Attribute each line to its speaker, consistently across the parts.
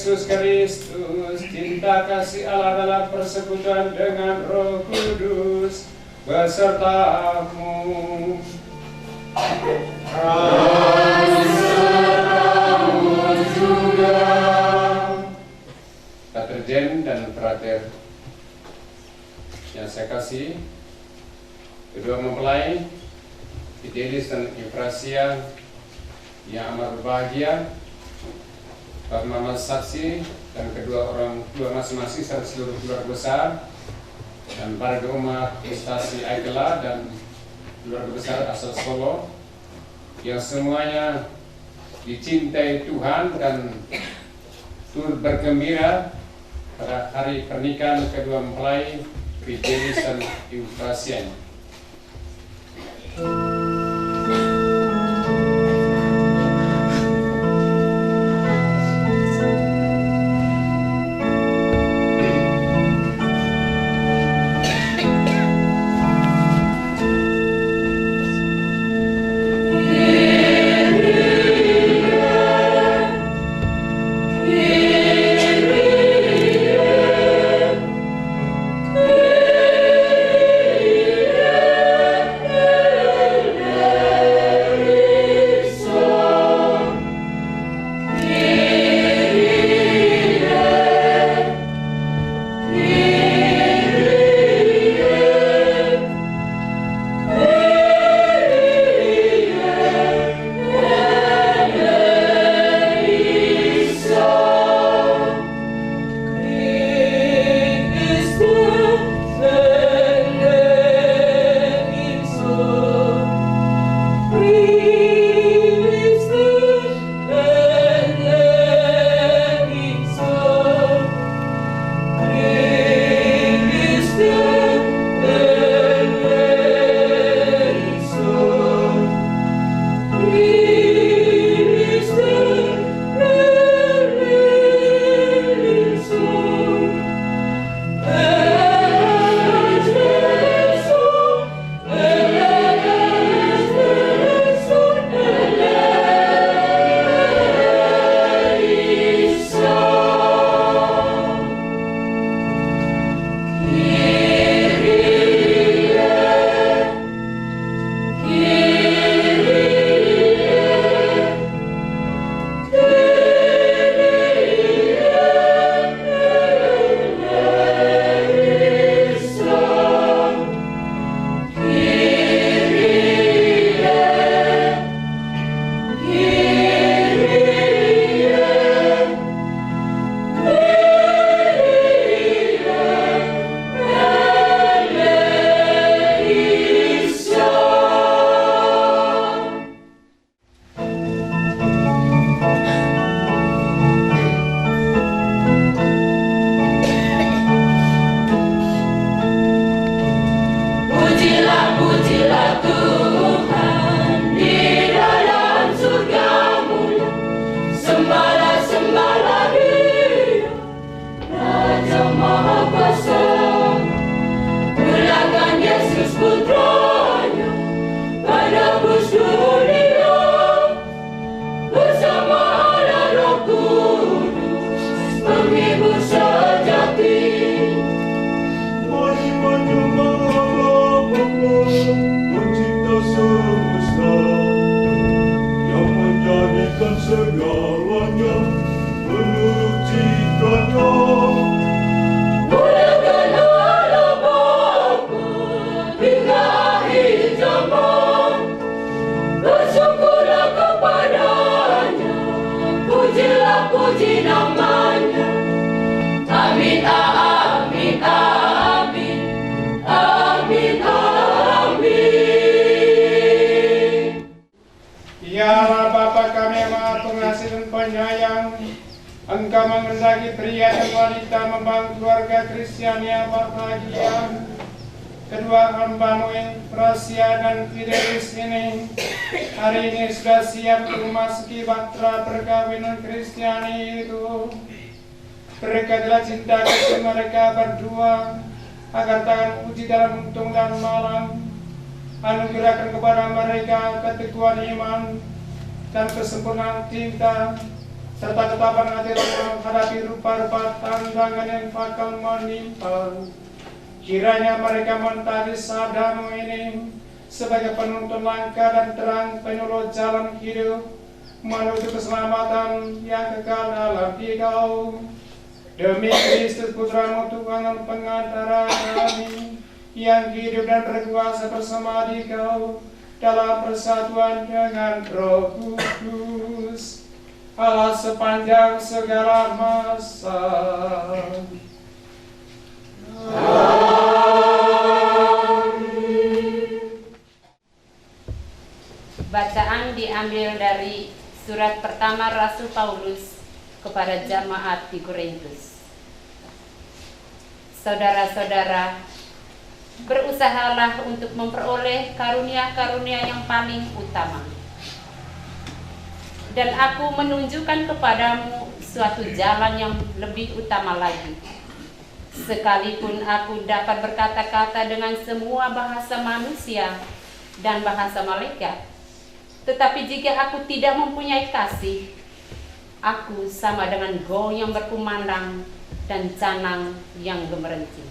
Speaker 1: Yesus Kristus, cinta kasih Allah dalam persekutuan dengan Roh Kudus besertamu. Besertamu juga. Paterjen dan Frater yang saya kasih, kedua mempelai Fidelis dan Eufrasia yang amat berbahagia, para mama saksi dan kedua orang tua masing-masing serta seluruh keluarga besar, dan para umat Instasi Aikela dan keluarga besar asal Solo yang semuanya dicintai Tuhan dan turut bergembira pada hari pernikahan kedua mempelai Fidelis dan Eufrasia. Engkau mengendaki pria dan wanita membangun keluarga Kristiani yang berbahagia. Kedua hamba-Mu Eufrasia dan Fidelis ini hari ini sudah siap untuk memasuki bahtera perkawinan Kristiani itu. Berkatilah cinta kasih mereka berdua, agar tangan uji dalam untung dan malam. Anugerahkan kepada mereka keteguhan iman dan kesempurnaan cinta, serta ketabahan hati menghadapi rupa-rupa tantangan yang bakal menimpa. Kiranya mereka mentari sabdamu ini sebagai penuntun langkah dan terang penyuluh jalan hidup menuju keselamatan yang kekal dalam Dikau. Demi Kristus Putramu Tuhan dan Pengantara kami, yang hidup dan berkuasa bersama Dikau dalam persatuan dengan Roh Kudus, Allah sepanjang segala masa.
Speaker 2: Bacaan diambil dari surat pertama Rasul Paulus kepada jemaat di Korintus. Saudara-saudara, berusahalah untuk memperoleh karunia-karunia yang paling utama. Dan aku menunjukkan kepadamu suatu jalan yang lebih utama lagi. Sekalipun aku dapat berkata-kata dengan semua bahasa manusia dan bahasa malaikat, tetapi jika aku tidak mempunyai kasih, aku sama dengan gong yang berkumandang dan canang yang gemerenting.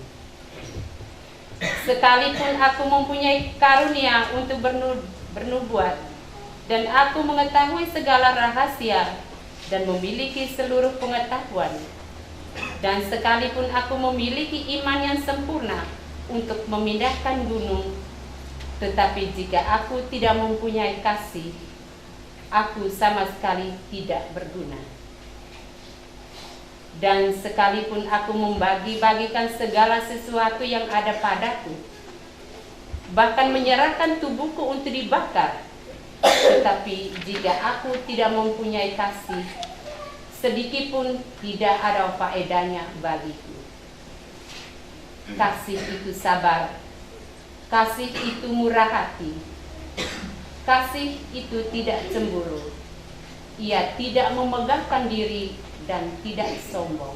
Speaker 2: Sekalipun aku mempunyai karunia untuk bernubuat, dan aku mengetahui segala rahasia dan memiliki seluruh pengetahuan, dan sekalipun aku memiliki iman yang sempurna untuk memindahkan gunung, tetapi jika aku tidak mempunyai kasih, aku sama sekali tidak berguna. Dan sekalipun aku membagi-bagikan segala sesuatu yang ada padaku, bahkan menyerahkan tubuhku untuk dibakar, tetapi jika aku tidak mempunyai kasih, sedikitpun tidak ada faedahnya bagiku. Kasih itu sabar, kasih itu murah hati, kasih itu tidak cemburu, ia tidak memegahkan diri dan tidak sombong.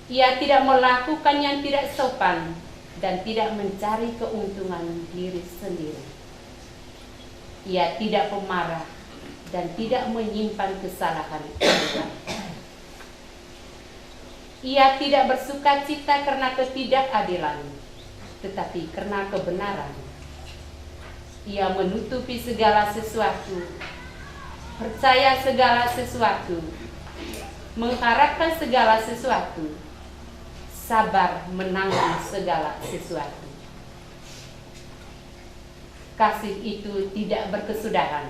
Speaker 2: Ia tidak melakukan yang tidak sopan dan tidak mencari keuntungan diri sendiri. Ia tidak pemarah dan tidak menyimpan kesalahan orang. Ia tidak bersuka cita karena ketidakadilan, tetapi karena kebenaran. Ia menutupi segala sesuatu, percaya segala sesuatu, mengharapkan segala sesuatu, sabar menanggung segala sesuatu. Kasih itu tidak berkesudahan.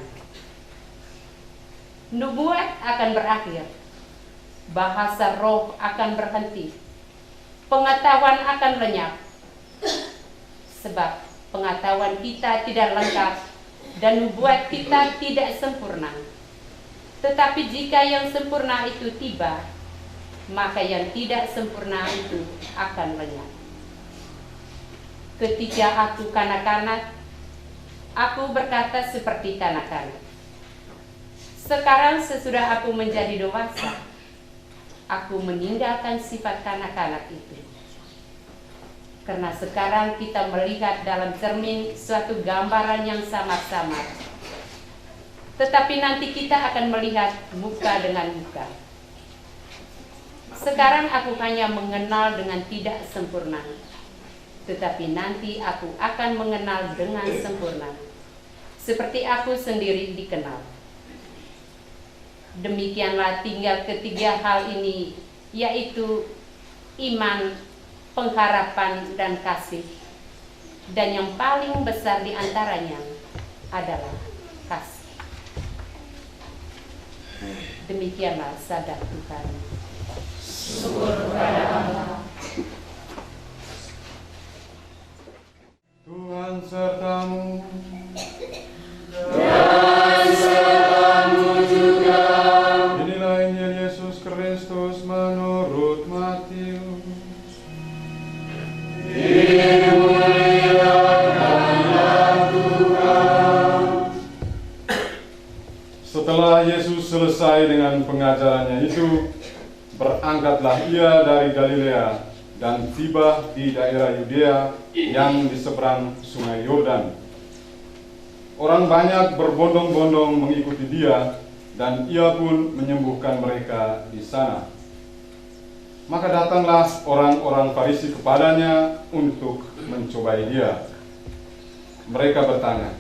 Speaker 2: Nubuat akan berakhir, bahasa roh akan berhenti, pengetahuan akan lenyap, sebab pengetahuan kita tidak lengkap dan nubuat kita tidak sempurna. Tetapi jika yang sempurna itu tiba, maka yang tidak sempurna itu akan lenyap. Ketika aku kanak-kanak, aku berkata seperti kanak-kanak. Sekarang sesudah aku menjadi dewasa, aku meninggalkan sifat kanak-kanak itu. Karena sekarang kita melihat dalam cermin suatu gambaran yang samar-samar. Tetapi nanti kita akan melihat muka dengan muka. Sekarang aku hanya mengenal dengan tidak sempurna, tetapi nanti aku akan mengenal dengan sempurna, seperti aku sendiri dikenal. Demikianlah tinggal ketiga hal ini, yaitu iman, pengharapan, dan kasih. Dan yang paling besar di antaranya adalah kasih. Demikianlah sabda Tuhan.
Speaker 1: Syukur kepada Allah. Tuhan sertamu. Dan sertamu juga. Inilah Injil Yesus Kristus menurut Matius. Setelah Yesus selesai dengan pengajarannya itu, berangkatlah ia dari Galilea dan tiba di daerah Yudea yang di seberang sungai Yordan. Orang banyak berbondong-bondong mengikuti dia
Speaker 3: dan ia pun menyembuhkan mereka di sana. Maka datanglah orang-orang Farisi kepadanya untuk mencobai dia. Mereka bertanya,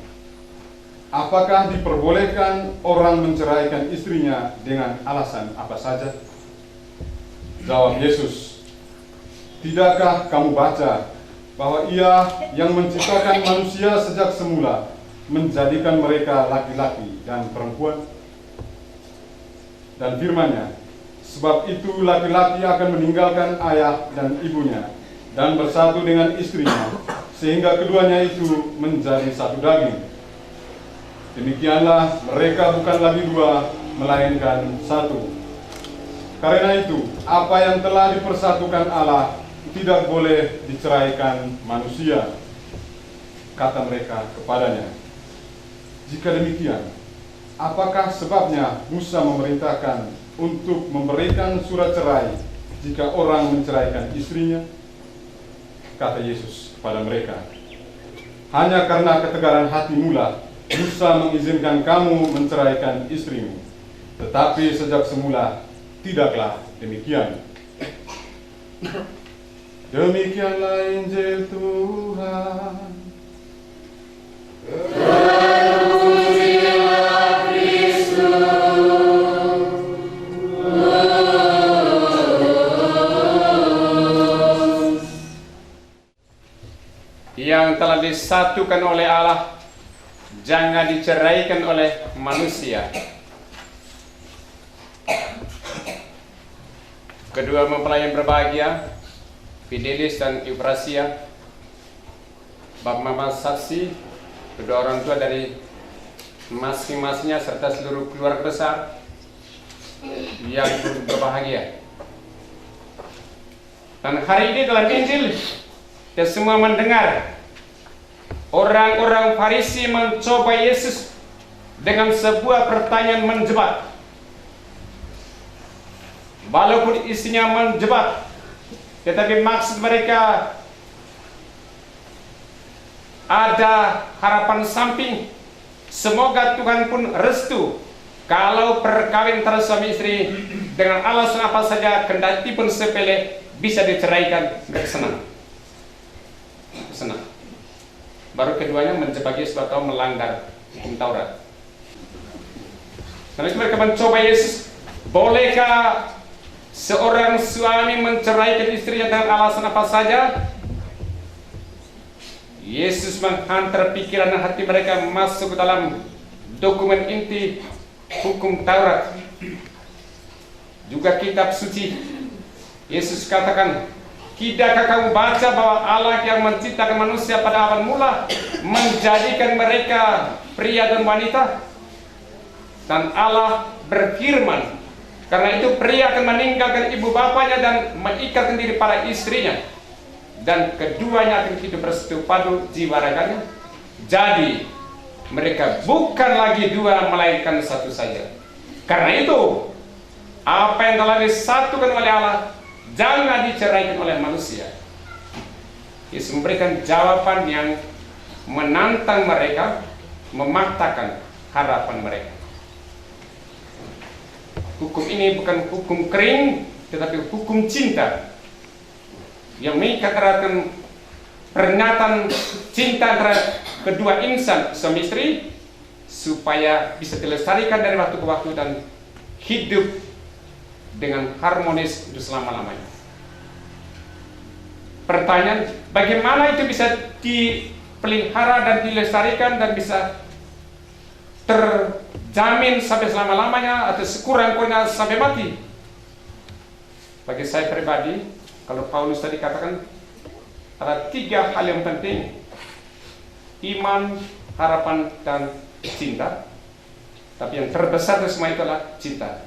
Speaker 3: apakah diperbolehkan orang menceraikan istrinya dengan alasan apa saja? Jawab Yesus, tidakkah kamu baca bahwa Ia yang menciptakan manusia sejak semula menjadikan mereka laki-laki dan perempuan? Dan firman-Nya, sebab itu laki-laki akan meninggalkan ayah dan ibunya dan bersatu dengan istrinya, sehingga keduanya itu menjadi satu daging. Demikianlah mereka bukan lagi dua, melainkan satu. Karena itu, apa yang telah dipersatukan Allah tidak boleh diceraikan manusia. Kata mereka kepadanya, jika demikian, apakah sebabnya Musa memerintahkan untuk memberikan surat cerai jika orang menceraikan istrinya? Kata Yesus kepada mereka, hanya karena ketegaran hatimu lah Musa mengizinkan kamu menceraikan istrimu, tetapi sejak semula tidaklah demikian. Demikianlah Injil Tuhan.
Speaker 4: Terpujilah Kristus.
Speaker 1: Yang telah disatukan oleh Allah jangan diceraikan oleh manusia. Kedua mempelai yang berbahagia, Fidelis dan Euphrasia, bab mama saksi, kedua orang tua dari masing-masingnya serta seluruh keluarga besar yang berbahagia. Dan hari ini dalam Injil kita semua mendengar orang-orang Farisi mencoba Yesus dengan sebuah pertanyaan menjebak. Walaupun isinya menjebak, tetapi maksud mereka ada harapan samping. Semoga Tuhan pun restu kalau perkawinan antara suami istri dengan alasan apa saja, kendati pun sepele, bisa diceraikan. Mereka senang. Baru keduanya menjebak Yesus atau melanggar hukum Taurat. Karena itu mereka mencoba Yesus, bolehkah seorang suami menceraikan istrinya dengan alasan apa saja? Yesus menghantar pikiran dan hati mereka masuk ke dalam dokumen inti hukum Taurat, juga kitab suci. Yesus katakan, tidakkah kamu baca bahwa Allah yang menciptakan manusia pada awal mula menjadikan mereka pria dan wanita? Dan Allah berfirman, karena itu pria akan meninggalkan ibu bapanya dan mengikatkan diri pada istrinya, dan keduanya akan hidup bersatu padu jiwa raganya. Jadi mereka bukan lagi dua, melainkan satu saja. Karena itu, apa yang telah disatukan oleh Allah jangan diceraikan oleh manusia. Yesus memberikan jawaban yang menantang mereka, mematahkan harapan mereka. Hukum ini bukan hukum kering, tetapi hukum cinta yang mengikat eratkan pernyataan cinta antara kedua insan suami istri supaya bisa dilestarikan dari waktu ke waktu dan hidup dengan harmonis untuk selama-lamanya. Pertanyaan, bagaimana itu bisa dipelihara dan dilestarikan dan bisa terjamin sampai selama-lamanya atau sekurang-kurangnya sampai mati? Bagi saya pribadi, kalau Paulus tadi katakan ada 3 hal yang penting: iman, harapan, dan cinta. Tapi yang terbesar dari semua itu adalah cinta.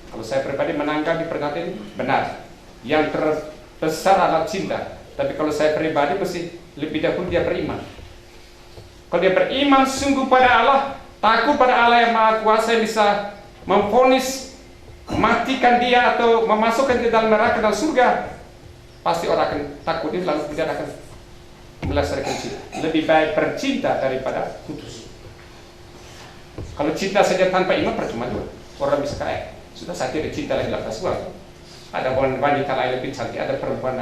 Speaker 1: Kalau saya pribadi menanggapi pernyataan ini benar, yang terbesar adalah cinta. Tapi kalau saya pribadi mesti lebih dahulu dia beriman. Kalau dia beriman sungguh pada Allah, takut pada Allah yang Maha Kuasa yang bisa memvonis matikan dia atau memasukkan dia dalam neraka dan surga, pasti orang akan takut itu, lalu kemudian akan melestarikan cinta. Lebih baik bercinta daripada putus. Kalau cinta saja tanpa iman percuma juga.
Speaker 5: orang bisa kaya. Sudah saya tidak cinta lagi laki suami. Ada wanita lain lebih cantik, ada perempuan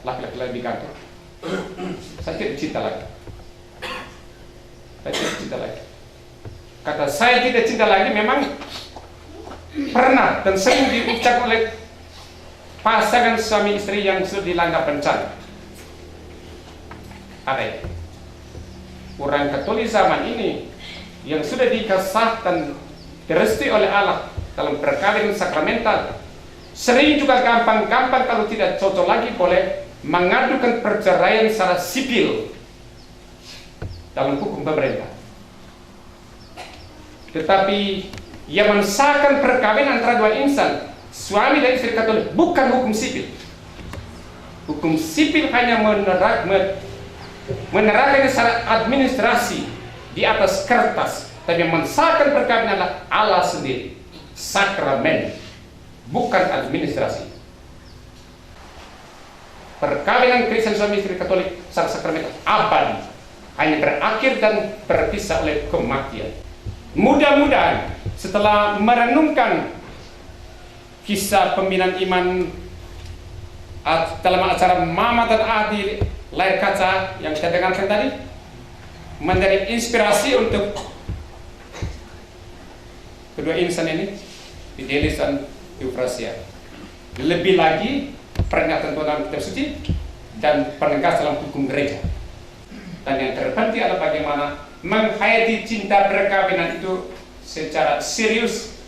Speaker 5: laki-laki lebih ganteng. Saya tidak cinta lagi. Saya tidak cinta lagi. Kata saya tidak cinta lagi memang pernah dan sering diucap oleh pasangan suami istri yang sudah dilanda bencana. Ada orang Katolik zaman ini yang sudah dikasahkan direstui oleh Allah dalam perkawinan sakramental, sering juga gampang-gampang kalau tidak cocok lagi boleh mengadukan perceraian secara sipil dalam hukum pemerintah. Tetapi yang mensahkan perkawinan antara dua insan, suami dan istri Katolik, bukan hukum sipil. Hukum sipil hanya menerapkan secara administrasi di atas kertas, tapi yang mensahkan perkawinan adalah Allah sendiri, sakramen, bukan administrasi. Perkawinan Kristen suami istri Katolik secara sakramental abadi, hanya berakhir dan berpisah oleh kematian. Mudah-mudahan setelah merenungkan kisah pembinaan iman dalam acara Mama dan Adi layar kaca yang kita dengarkan tadi, menjadi inspirasi untuk kedua insan ini, Fidelis dan Eufrasia. Lebih lagi peringatan dalam kitab suci dan penegas dalam hukum gereja. Dan yang terpenting adalah bagaimana menghayati cinta perkawinan itu secara serius.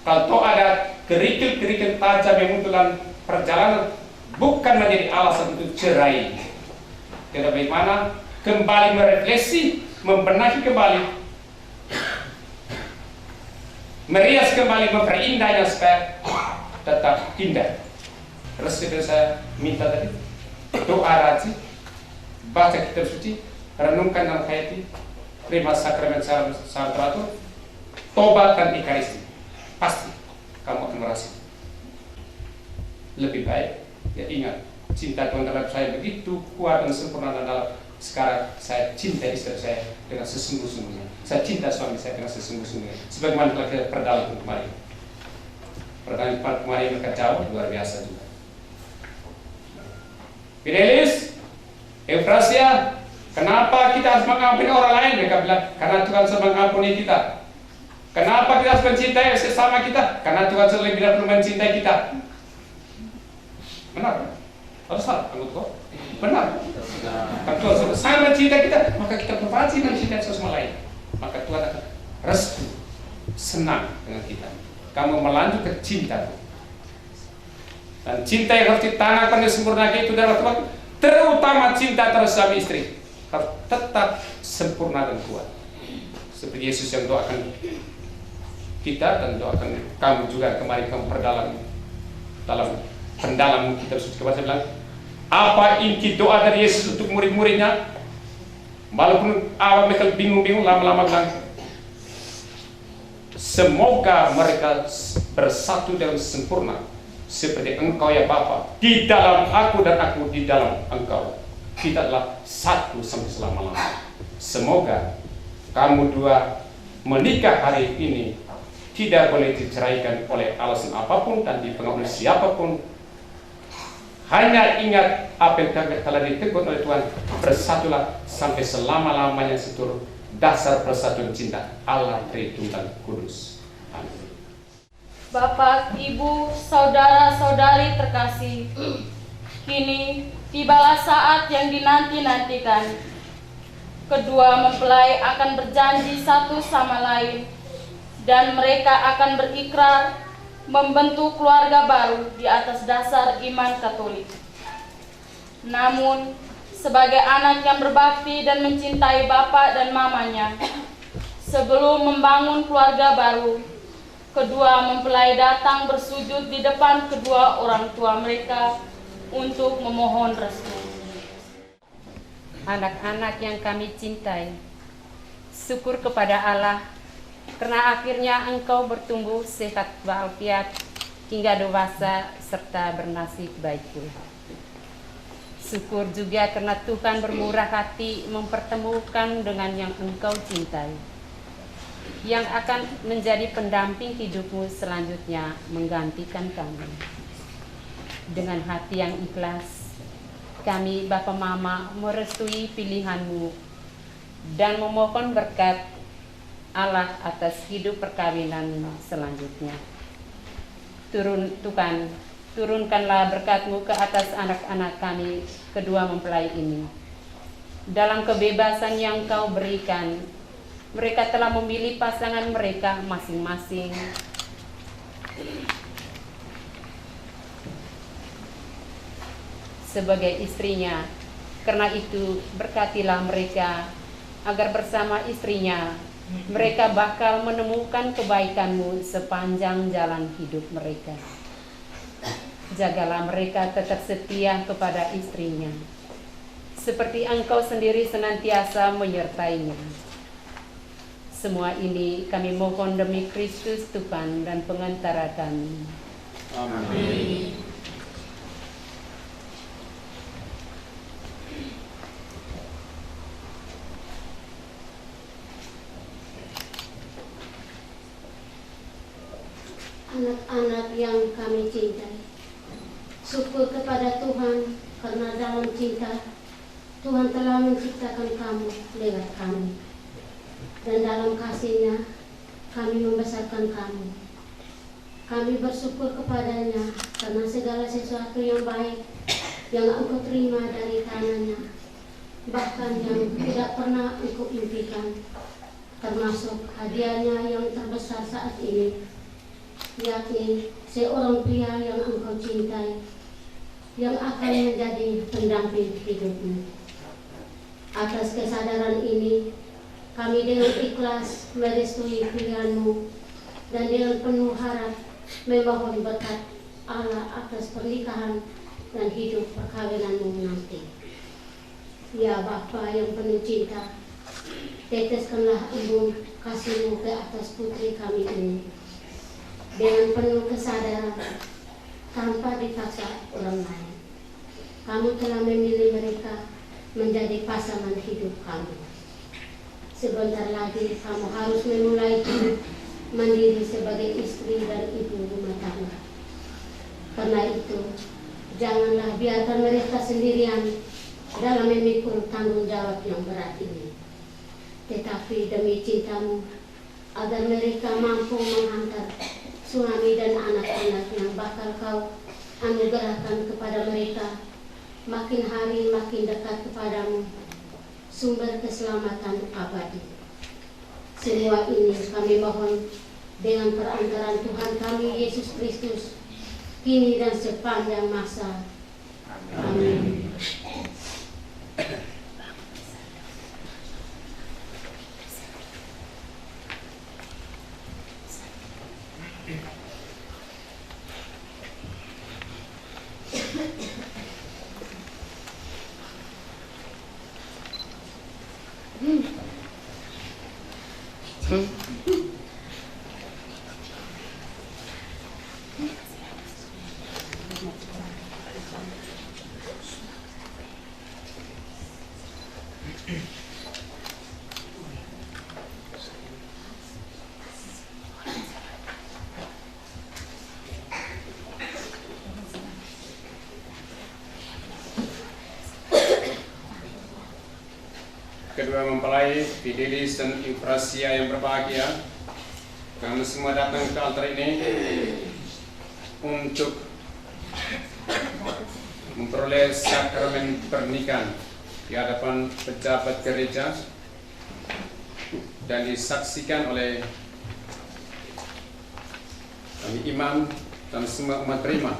Speaker 5: Kalau ada kerikil-kerikil tajam yang muncul dalam perjalanan, bukan menjadi alasan untuk cerai. Tidak bagaimana kembali merefleksi, membenahi kembali, merias kembali, memperindahnya supaya tetap indah. Terus itu saya minta tadi, doa rajin, baca kitab suci, renungkan dalam hayati, terima sakramen secara teratur, tobat dan ekaristi. Pasti kamu akan merasa lebih baik. Ya ingat, cinta Tuhan terhadap saya begitu kuat dan sempurna, dan dalam sekarang saya cinta istri saya dengan sesungguh-sungguhnya. Saya cinta suami saya dengan sesungguh-sungguhnya. Sebagaimana telah kita perdalam kemarin. Perdalam kemarin mereka jauh luar biasa juga. Fidelis, Eufrasia, kenapa kita harus mengampuni orang lain? Mereka bilang, karena Tuhan sudah mengampuni kita. Kenapa kita harus mencintai sesama kita? Karena Tuhan sudah lebih dahulu mencintai kita. Benar? Atau salah? Menurut kau? Benar. Kalau Tuhan sudah sangat mencintai kita, maka kita berwajib mencintai sesama lain. Maka Tuhan akan restu, senang dengan kita. Kamu melanjutkan cinta. Dan cinta yang harus ditanamkan dan sempurnakan itu adalah Tuhan, terutama cinta antara suami istri, harus tetap sempurna dan kuat. Seperti Yesus yang doakan kita dan doakan kamu juga, kemarin kamu perdalam dalam pendalam kitab suci kepada bilang, apa inti doa dari Yesus untuk murid-muridnya? Walaupun awal mereka bingung-bingung, lama-lama bilang, semoga mereka bersatu dengan sempurna seperti Engkau ya Bapa di dalam aku dan aku di dalam Engkau. Kita adalah satu sampai selama-lamanya. Semoga kamu dua menikah hari ini tidak boleh diceraikan oleh alasan apapun dan dipengaruhi siapapun. Hanya ingat apa yang telah ditegur oleh Tuhan, bersatulah sampai selama-lamanya seturut dasar persatuan cinta Allah Tritunggal Kudus. Amin.
Speaker 6: Bapak, Ibu, saudara-saudari terkasih, kini tibalah saat yang dinanti-nantikan. Kedua mempelai akan berjanji satu sama lain, dan mereka akan berikrar membentuk keluarga baru di atas dasar iman Katolik. Namun, sebagai anak yang berbakti dan mencintai bapak dan mamanya, sebelum membangun keluarga baru, kedua mempelai datang bersujud di depan kedua orang tua mereka untuk memohon restu.
Speaker 2: Anak-anak yang kami cintai, syukur kepada Allah karena akhirnya engkau bertumbuh sehat walafiat hingga dewasa serta bernasib baik pula. Syukur juga karena Tuhan bermurah hati mempertemukan dengan yang engkau cintai. yang akan menjadi pendamping hidupmu selanjutnya menggantikan kamu. Dengan hati yang ikhlas, kami Bapa Mama merestui pilihanmu dan memohon berkat Allah atas hidup perkawinan selanjutnya. Tuhan, turunkanlah berkat-Mu ke atas anak-anak kami kedua mempelai ini. Dalam kebebasan yang Kau berikan, mereka telah memilih pasangan mereka masing-masing. Sebagai istrinya, karena itu berkatilah mereka agar bersama istrinya mereka bakal menemukan kebaikan-Mu sepanjang jalan hidup mereka. Jagalah mereka tetap setia kepada istrinya, seperti Engkau sendiri senantiasa menyertainya. Semua ini kami mohon demi Kristus Tuhan dan pengantara kami.
Speaker 3: Amin.
Speaker 7: Anak-anak yang kami cintai, syukur kepada Tuhan karena dalam cinta Tuhan telah menciptakan kamu lewat kami, dan dalam kasih-Nya kami membesarkan kamu. Kami bersyukur kepadanya karena segala sesuatu yang baik yang Engkau terima dari tangannya, bahkan yang tidak pernah Engkau impikan, termasuk hadiahnya yang terbesar saat ini, yakni seorang pria yang Engkau cintai, yang akan menjadi pendamping hidupmu. Atas kesadaran ini, kami dengan ikhlas merestui pilihan-Mu dan dengan penuh harap memohon berkat Allah atas pernikahan dan hidup perkawinan-Mu nanti. Ya Bapa yang penuh cinta, teteskanlah embun kasih-Mu ke atas putri kami ini dengan penuh kesadaran, tanpa dipaksa orang lain. Kamu telah memilih mereka menjadi pasangan hidup kamu. Sebentar lagi kamu harus memulai hidup mandiri sebagai istri dan ibu rumah tangga. Karena itu, janganlah biarkan mereka sendirian dalam memikul tanggung jawab yang berat ini. Tetapi demi cintamu, agar mereka mampu menghantar suami dan anak-anak yang bakal Kau anugerahkan kepada mereka, makin hari makin dekat kepadamu, sumber keselamatan abadi. Semua ini kami mohon dengan perantaraan Tuhan kami Yesus Kristus, kini dan sepanjang masa. Amin.
Speaker 5: Kedua mempelai Fidelis dan Eufrasia yang berbahagia, kami semua datang ke altar ini untuk memperoleh sakramen pernikahan di hadapan pejabat gereja dan disaksikan oleh kami imam dan semua umat terima.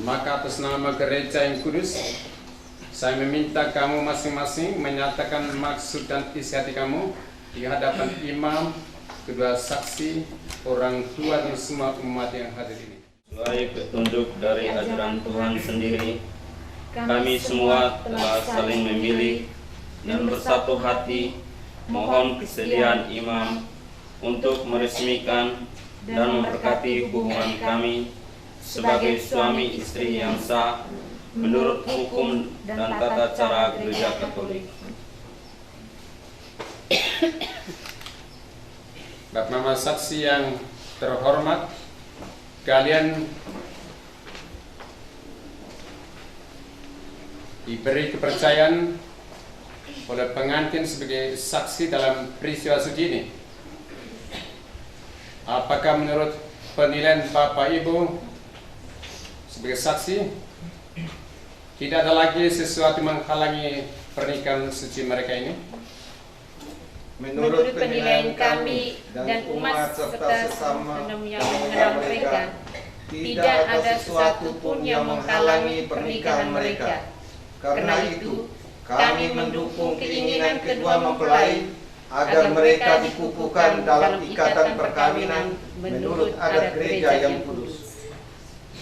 Speaker 5: Maka atas nama gereja yang kudus, saya meminta kamu masing-masing menyatakan maksud dan isi hati kamu di hadapan imam, kedua saksi, orang tua dan semua umat yang hadir ini.
Speaker 8: Sesuai petunjuk dari ajaran Tuhan sendiri, kami semua telah saling memilih dan bersatu hati mohon kesediaan imam untuk meresmikan dan memberkati hubungan kami sebagai suami istri yang sah menurut hukum dan tata cara Gereja Katolik.
Speaker 5: Bapak Mama Saksi yang terhormat, kalian diberi kepercayaan oleh pengantin sebagai saksi dalam peristiwa suci ini. Apakah menurut penilaian Bapak Ibu sebagai saksi tidak ada lagi sesuatu menghalangi pernikahan suci mereka ini?
Speaker 2: Menurut penilaian kami dan umat serta sesama yang mengenal mereka, tidak ada sesuatu pun yang menghalangi pernikahan mereka. Karena itu, kami mendukung keinginan kedua mempelai agar mereka dikukuhkan dalam ikatan perkawinan menurut adat gereja yang kudus.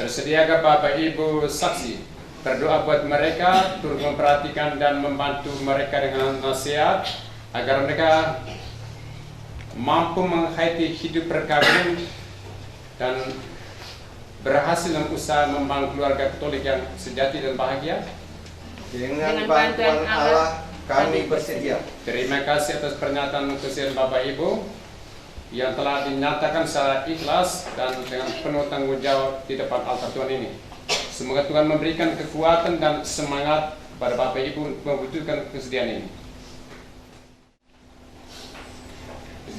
Speaker 5: Tersediakah Bapak Ibu saksi berdoa buat mereka, turut memperhatikan dan membantu mereka dengan nasihat agar mereka mampu menghayati hidup perkawinan dan berhasil dalam usaha membangun keluarga Katolik yang sejati dan bahagia?
Speaker 9: Dengan bantuan Allah, kami bersedia.
Speaker 5: Terima kasih atas pernyataan kesediaan Bapak Ibu yang telah dinyatakan secara ikhlas dan dengan penuh tanggung jawab di depan altar Tuhan ini. Semoga Tuhan memberikan kekuatan dan semangat pada Bapak Ibu untuk mewujudkan kesediaan ini.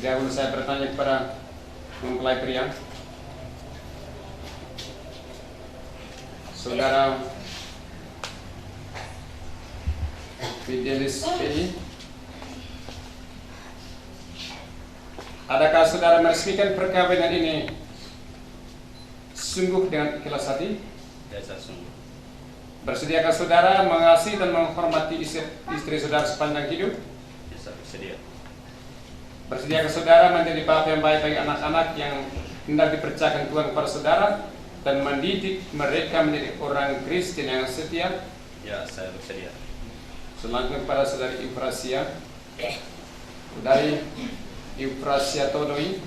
Speaker 5: Dahulu saya bertanya kepada mempelai pria, Saudara Fidelis PI, adakah saudara meresmikan perkawinan ini sungguh dengan ikhlas hati?
Speaker 8: Biasa sungguh.
Speaker 5: Bersediakah saudara mengasihi dan menghormati istri saudara sepanjang hidup?
Speaker 8: Biasa bersedia.
Speaker 5: Bersediakah saudara menjadi bapak yang baik bagi anak-anak yang hendak dipercayakan Tuhan kepada saudara dan mendidik mereka menjadi orang Kristen yang setia?
Speaker 8: Ya, saya bersedia.
Speaker 5: Selanjutnya kepada saudari Eufrasia dari Eufrasia Todoi,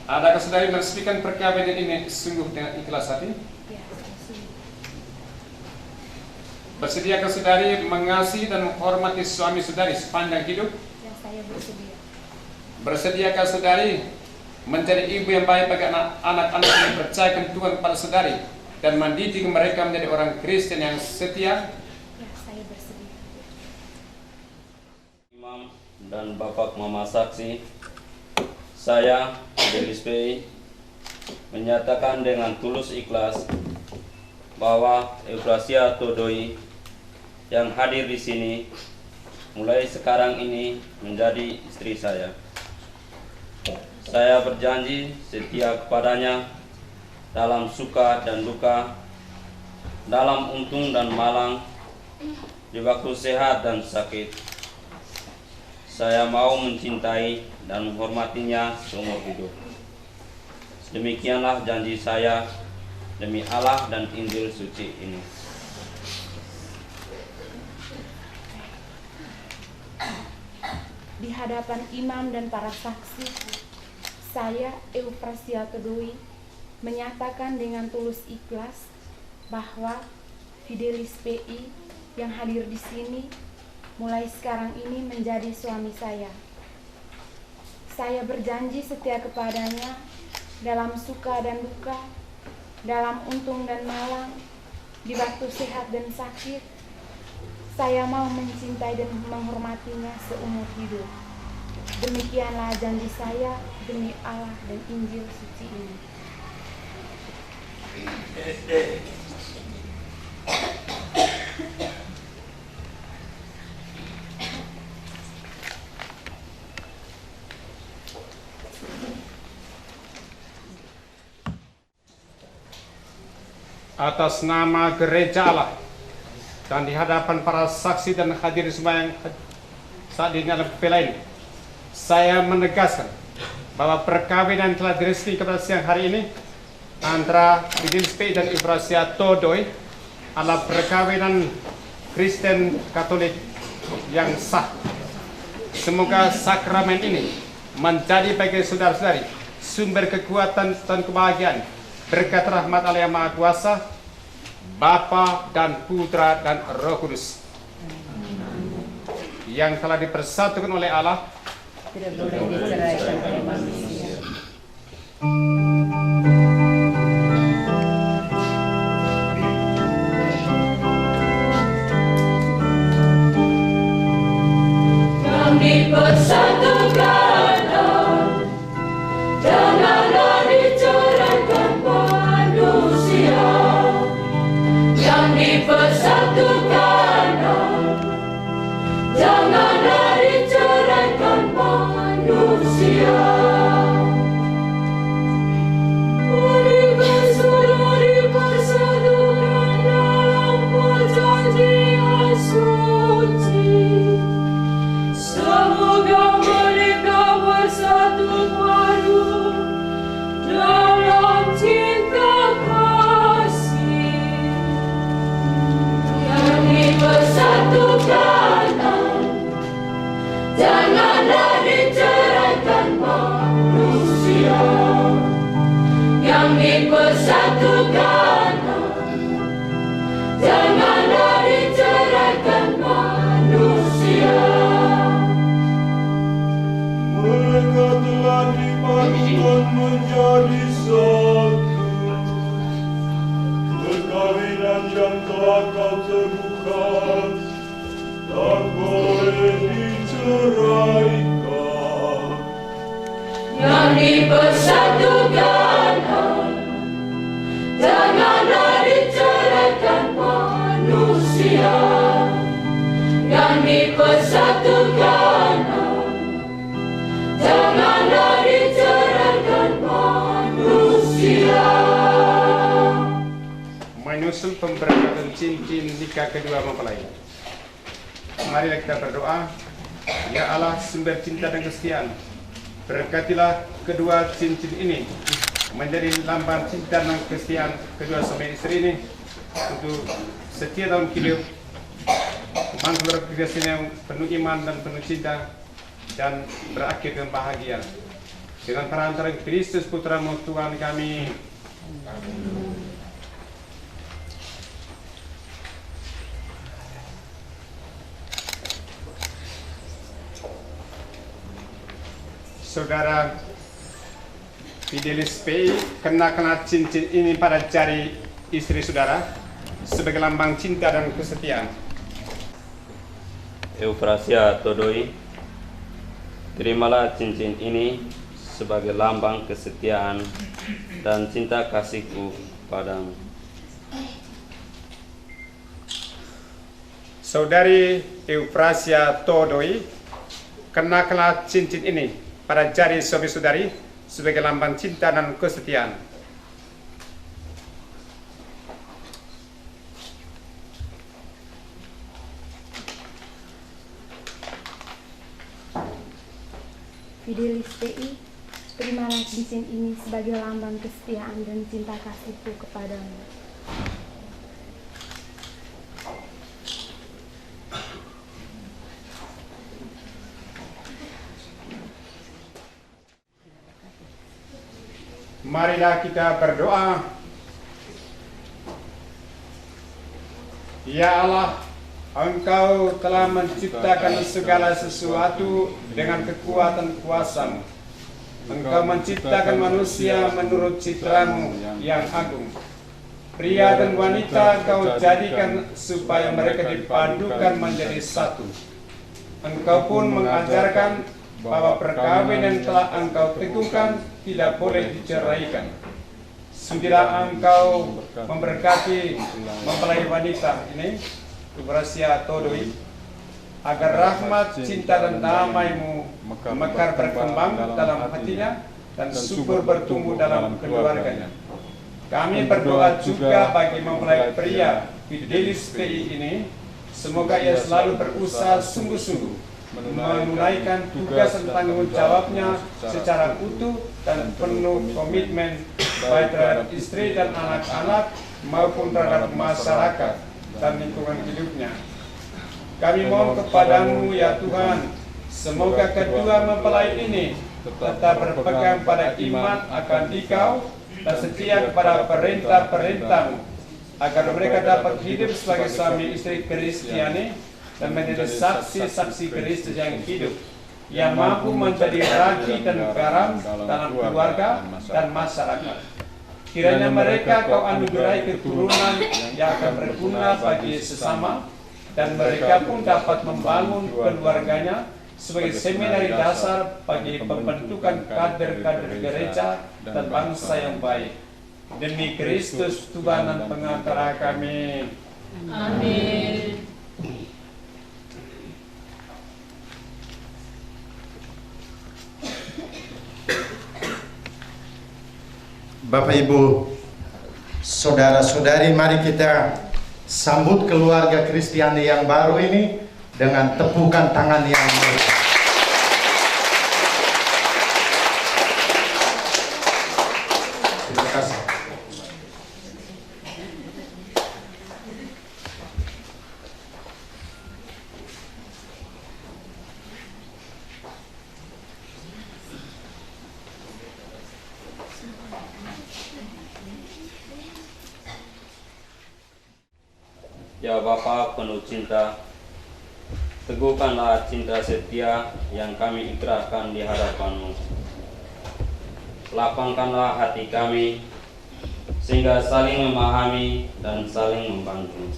Speaker 5: adakah saudari meresmikan perkawinan ini sungguh dengan ikhlas hati?
Speaker 6: Ya,
Speaker 5: Bersediakah saudari mengasihi dan menghormati suami saudari sepanjang hidup?
Speaker 6: ya saya bersedia.
Speaker 5: Bersediakah saudari menjadi ibu yang baik bagi anak-anak yang percayakan Tuhan kepada saudari dan mendidik mereka menjadi orang Kristen yang setia?
Speaker 6: Ya, saya bersedia.
Speaker 8: Imam dan Bapak Mama Saksi, saya Fidelis PI menyatakan dengan tulus ikhlas bahwa Eufrasia Todoi yang hadir di sini mulai sekarang ini menjadi istri saya. Saya berjanji setia kepadanya dalam suka dan duka, dalam untung dan malang, di waktu sehat dan sakit. Saya mau mencintai dan menghormatinya seumur hidup. Demikianlah janji saya demi Allah dan Injil suci ini.
Speaker 6: Di hadapan imam dan para saksi, saya Eufrasia Todoi menyatakan dengan tulus ikhlas bahwa Fidelis PI yang hadir di sini mulai sekarang ini menjadi suami saya. Saya berjanji setia kepadanya dalam suka dan duka, dalam untung dan malang, di waktu sehat dan sakit. Saya mau mencintai dan menghormatinya seumur hidup. Demikianlah janji saya demi Allah dan Injil suci ini.
Speaker 1: Atas nama Gereja Allah dan di hadapan para saksi dan hadirin semua yang saat ini dalam pelayan, saya menegaskan bahwa perkawinan telah diresmikan pada siang hari ini antara Fidelis PI dan Eufrasia Todoi adalah perkawinan Kristen Katolik yang sah. Semoga sakramen ini menjadi bagi saudara-saudari sumber kekuatan dan kebahagiaan berkat rahmat Allah yang Maha Kuasa, Bapa dan Putra dan Roh Kudus yang telah dipersatukan oleh Allah
Speaker 2: Tidak boleh diceraikan oleh manusia.
Speaker 10: Tuhan menjadi satu. Perkawinan yang telah kau teguhkan tak boleh diceraikan.
Speaker 4: Yang dipersatukan janganlah diceraikan manusia. Yang dipersatukan janganlah diceraikan manusia.
Speaker 1: Menyusul pemberkatan cincin nikah kedua mempelai. Marilah kita berdoa. Ya Allah, sumber cinta dan kesetiaan, berkatilah kedua cincin ini menjadi lambang cinta dan kesetiaan kedua suami istri ini untuk setia dalam hidup, mantul berkesetiaan yang penuh iman dan penuh cinta, dan berakhir dengan bahagia. Dengan perantara Kristus Putramu Tuhan kami. Saudara Fidelis P, kenakanlah cincin ini pada jari istri saudara sebagai lambang cinta dan kesetiaan.
Speaker 8: Eufrasia Todoi, terimalah cincin ini sebagai lambang kesetiaan dan cinta kasihku padamu.
Speaker 1: Saudari Eufrasia Todoi, kenakanlah cincin ini pada jari suami saudari sebagai lambang cinta dan kesetiaan.
Speaker 11: Fidelis PI, terimalah cincin ini sebagai lambang kesetiaan dan cinta kasihku kepadamu.
Speaker 1: Marilah kita berdoa. Ya Allah, Engkau telah menciptakan segala sesuatu dengan kekuatan kuasa-Mu. Engkau menciptakan manusia menurut citra-Mu yang agung. Pria dan wanita Kau jadikan supaya mereka dipadukan menjadi satu. Engkau pun mengajarkan bahwa perkawinan yang telah Engkau teguhkan tidak boleh diceraikan. Sudilah Engkau memberkati mempelai wanita ini, Eufrasia Todoi, agar rahmat, cinta dan damai-Mu mekar berkembang dalam hatinya dan subur bertumbuh dalam keluarganya. Kami berdoa juga bagi mempelai pria Fidelis PI ini, semoga ia selalu berusaha sungguh-sungguh menunaikan tugas dan tanggung jawabnya secara utuh dan penuh komitmen baik terhadap istri dan anak-anak maupun terhadap masyarakat dan lingkungan hidupnya. Kami mohon kepadamu ya Tuhan, semoga kedua mempelai ini tetap berpegang pada iman akan Dikau dan setia kepada perintah-perintah-Mu, agar mereka dapat hidup sebagai suami istri Kristiani dan menjadi saksi-saksi Kristus yang hidup, yang mampu menjadi ragi dan garam dalam keluarga dan masyarakat. Kiranya mereka Kau anugerai keturunan yang akan berguna bagi sesama, dan mereka pun dapat membangun keluarganya sebagai seminari dasar bagi pembentukan kader-kader gereja dan bangsa yang baik. Demi Kristus Tuhan dan pengantara kami.
Speaker 4: Amin.
Speaker 12: Bapak Ibu, saudara-saudari, mari kita sambut keluarga Kristiani yang baru ini dengan tepukan tangan yang meriah. Terima kasih.
Speaker 8: Ya Bapa penuh cinta, teguhkanlah cinta setia yang kami ikrarkan di hadapan-Mu. lapangkanlah hati kami, sehingga saling memahami dan saling membantu.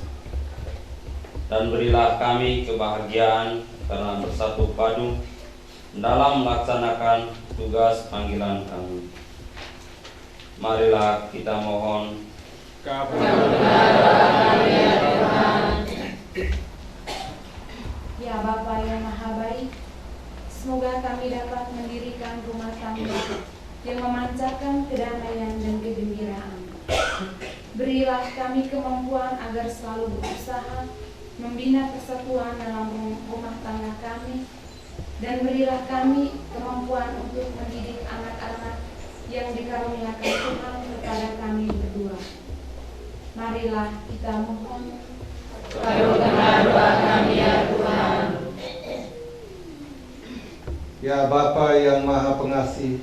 Speaker 8: Dan berilah kami kebahagiaan karena bersatu padu dalam melaksanakan tugas panggilan kami. Marilah kita mohon.
Speaker 11: Ya Bapa yang Maha Baik, semoga kami dapat mendirikan rumah tangga yang memancarkan kedamaian dan kegembiraan. Berilah kami kemampuan agar selalu berusaha membina persatuan dalam rumah tangga kami, dan berilah kami kemampuan untuk mendidik anak-anak yang dikaruniakan Tuhan kepada kami berdua. Marilah kita mohon.
Speaker 4: Kabulkanlah doa kami ya Tuhan.
Speaker 9: Ya Bapa yang Maha Pengasih,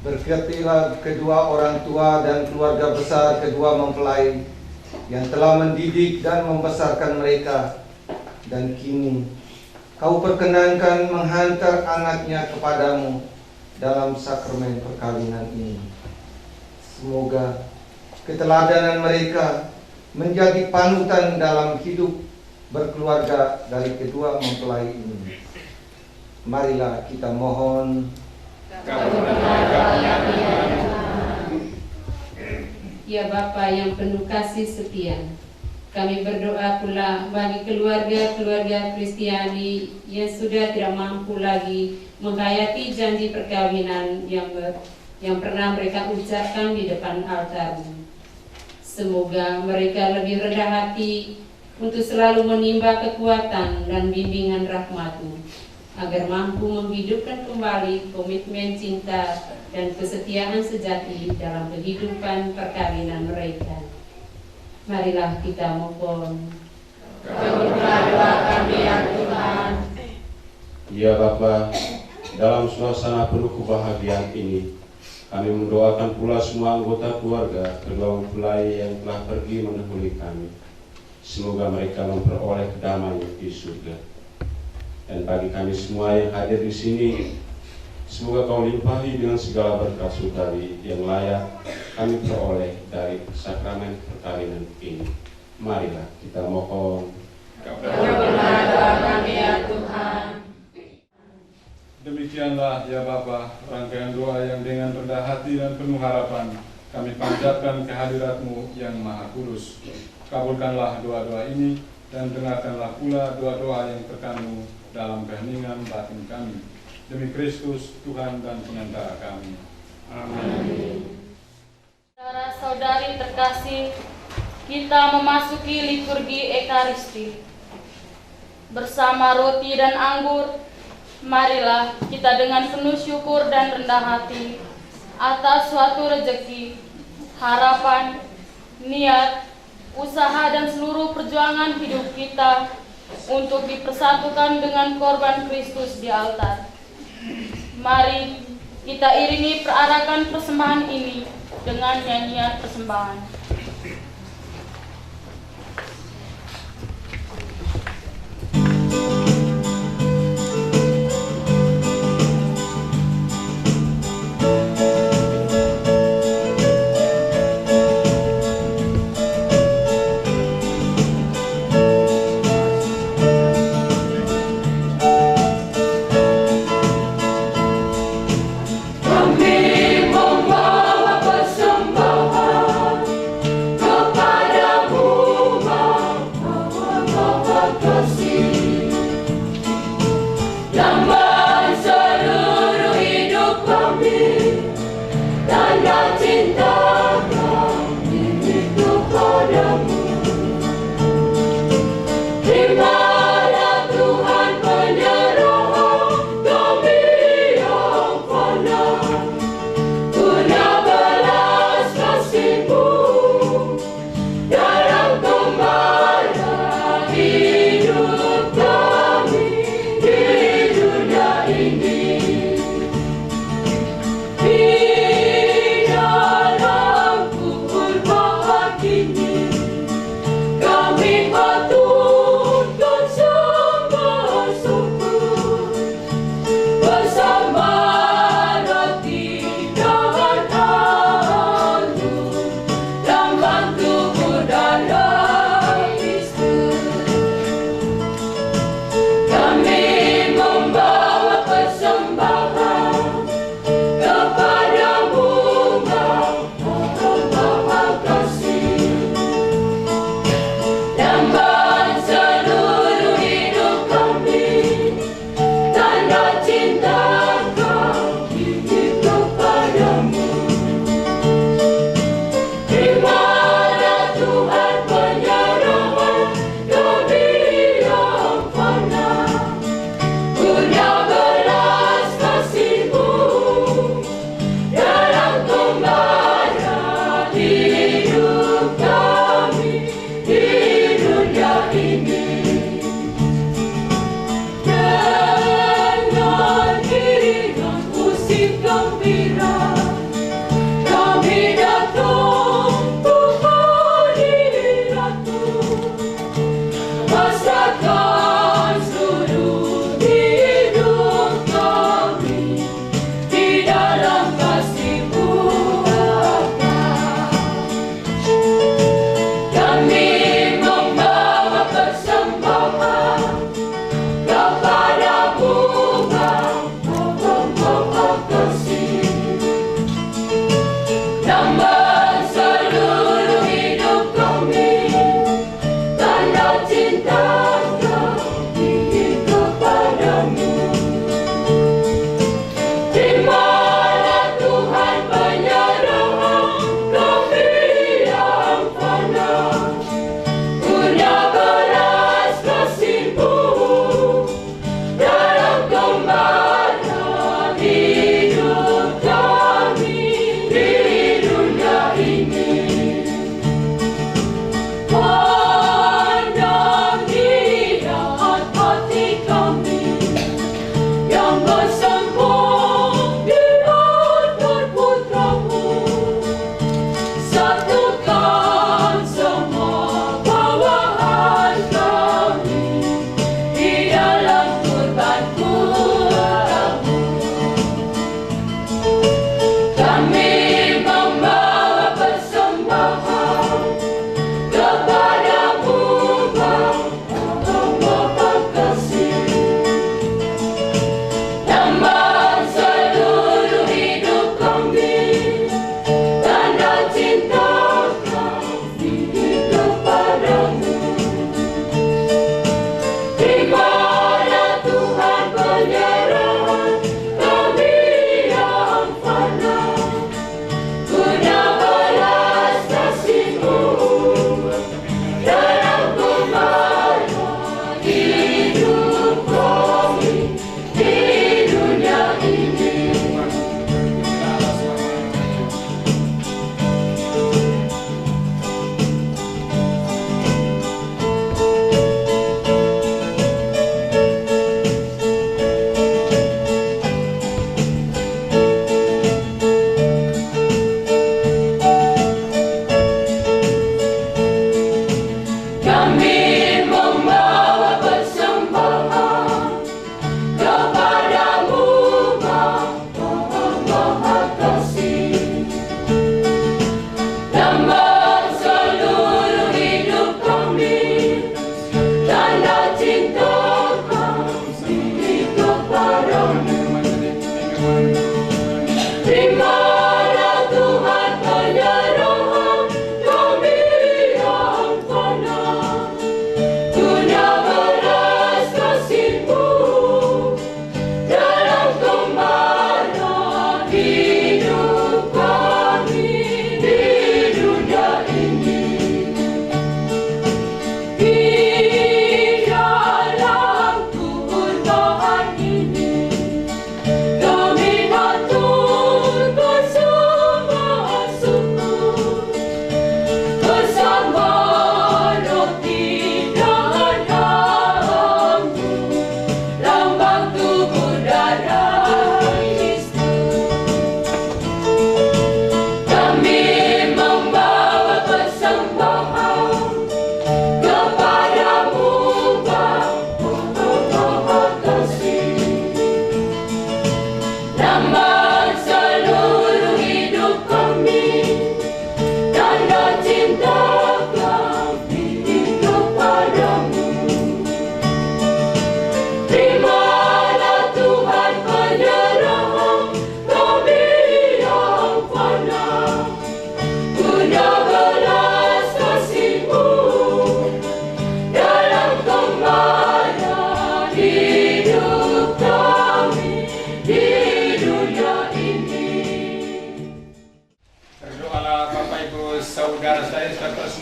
Speaker 9: berkatilah kedua orang tua dan keluarga besar kedua mempelai yang telah mendidik dan membesarkan mereka, dan kini Kau perkenankan menghantar anaknya kepadamu dalam sakramen perkawinan ini. Semoga keteladanan mereka menjadi panutan dalam hidup berkeluarga dari kedua mempelai ini. Marilah kita mohon.
Speaker 2: Ya Bapa yang penuh kasih setia, kami berdoa pula bagi keluarga-keluarga Kristiani yang sudah tidak mampu lagi menghayati janji perkawinan yang pernah mereka ucapkan di depan altar-Mu. Semoga mereka lebih rendah hati untuk selalu menimba kekuatan dan bimbingan rahmat-Mu, agar mampu menghidupkan kembali komitmen cinta dan kesetiaan sejati dalam kehidupan perkawinan mereka. Marilah kita mohon.
Speaker 4: Kabulkanlah doa kami ya Tuhan.
Speaker 13: Ya Bapa, dalam suasana penuh kebahagiaan ini, kami mendoakan pula semua anggota keluarga kedua mempelai yang telah pergi mendahului kami. Semoga mereka memperoleh kedamaian di surga. Dan bagi kami semua yang hadir di sini, semoga Kau limpahi dengan segala berkah surgawi yang layak kami peroleh dari sakramen perkawinan ini. Marilah kita mohon.
Speaker 4: Kabulkanlah doa kami ya Tuhan.
Speaker 3: Demikianlah ya Bapa, rangkaian doa yang dengan rendah hati dan penuh harapan kami panjatkan kehadirat-Mu yang Maha Kudus. Kabulkanlah doa-doa ini dan dengarkanlah pula doa-doa yang terkandung dalam keheningan batin kami. Demi Kristus, Tuhan dan Pengantara kami. Amin.
Speaker 6: Saudara-saudari terkasih, kita memasuki liturgi Ekaristi. Bersama roti dan anggur, marilah kita dengan penuh syukur dan rendah hati atas suatu rejeki, harapan, niat, usaha dan seluruh perjuangan hidup kita untuk dipersatukan dengan korban Kristus di altar. Mari kita iringi perarakan persembahan ini dengan nyanyian persembahan.
Speaker 4: Kami membawa persembahan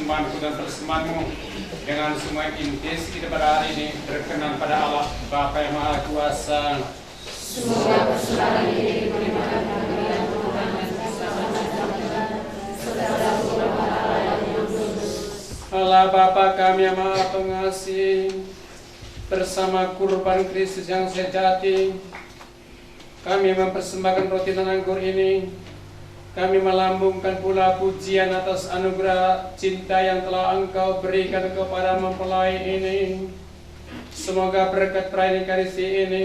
Speaker 1: persembahanku dan persembahanmu dengan semua intensi kita pada hari ini berkenan pada Allah Bapa yang Maha Kuasa.
Speaker 4: Semoga persembahan ini diberikan kepada Tuhan
Speaker 1: Allah Bapa kami yang Maha Pengasih, bersama kurban Kristus yang sejati, kami mempersembahkan roti dan anggur ini. Kami melambungkan pula pujian atas anugerah cinta yang telah Engkau berikan kepada mempelai ini. Semoga berkat perayaan Ekaristi ini,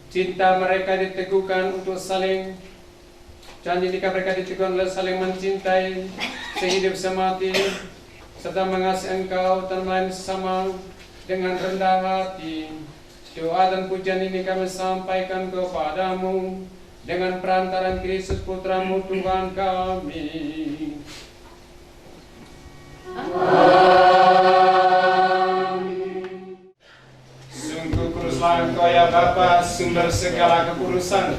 Speaker 1: cinta mereka diteguhkan untuk saling, janji jika mereka diteguhkan oleh saling mencintai, sehidup semati, serta mengasihi Engkau dan melayani sesama dengan rendah hati. Doa dan pujian ini kami sampaikan kepadamu dengan perantaran Kristus Putramu Tuhan kami. Amin. Sungguh kuduslah Engkau ya Bapa, sumber segala kekudusan.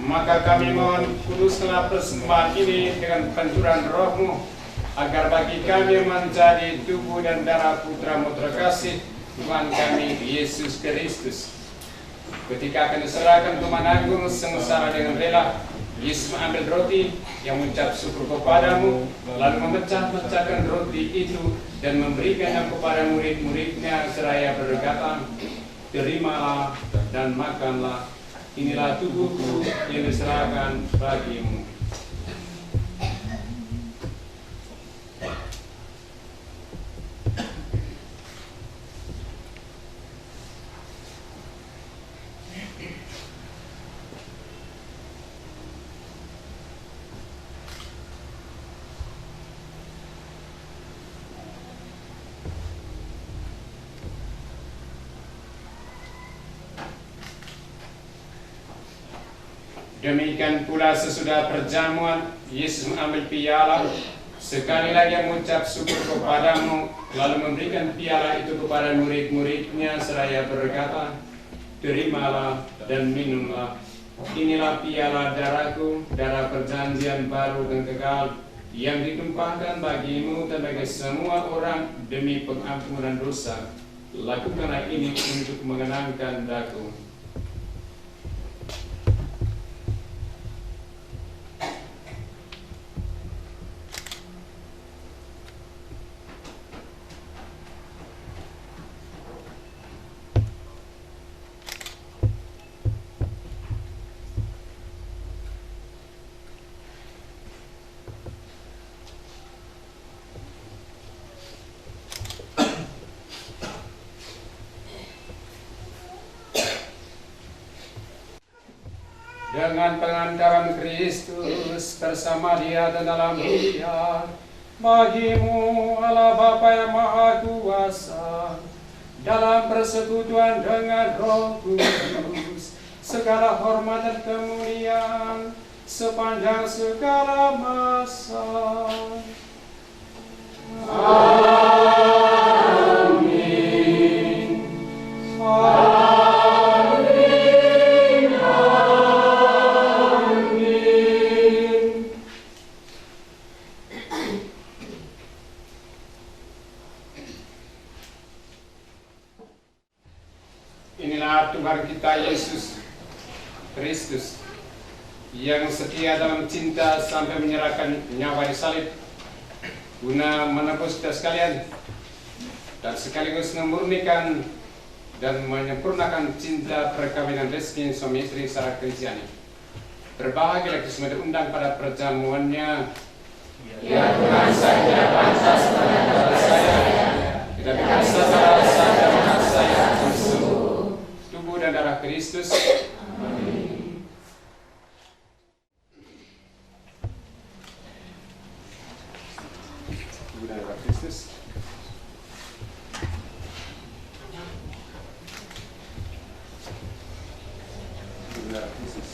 Speaker 1: Maka kami mohon kuduskanlah persembahan ini dengan pencurahan Roh-Mu, agar bagi kami menjadi tubuh dan darah Putramu terkasih, Tuhan kami Yesus Kristus. Ketika akan diserahkan Tuhan Agung sengsara dengan rela, Yesus mengambil roti yang mengucap syukur kepadamu, lalu memecah-mecahkan roti itu dan memberikannya kepada murid-muridnya seraya berkata, terimalah dan makanlah, inilah tubuhku yang diserahkan bagimu. Demikian pula sesudah perjamuan, Yesus mengambil piala, sekali lagi mengucap syukur kepadamu, lalu memberikan piala itu kepada murid-muridnya seraya berkata, terimalah dan minumlah, inilah piala darahku, darah perjanjian baru dan kekal, yang ditumpahkan bagimu dan bagi semua orang demi pengampunan dosa. Lakukanlah ini untuk mengenangkan daku. Dengan pengantaran Kristus bersama Dia dan dalam Dia, bagimu Allah Bapa yang Maha Kuasa, dalam persekutuan dengan Roh Kudus, segala hormat dan kemuliaan sepanjang segala masa. Amin. Amin. Inilah Tuhan kita Yesus Kristus yang setia dalam cinta sampai menyerahkan nyawa di salib guna menebus kita sekalian dan sekaligus memurnikan dan menyempurnakan cinta perkawinan rezeki suami istri secara Kristiani. Berbahagialah kita semua diundang pada perjamuannya. Ya Tuhan, saya tidak pantas pada saya, tidak bisa merasa dan hak saya bersungguh. Tubuh dan darah Kristus. Amin. Tubuh dan darah Kristus. Tubuh dan darah Kristus.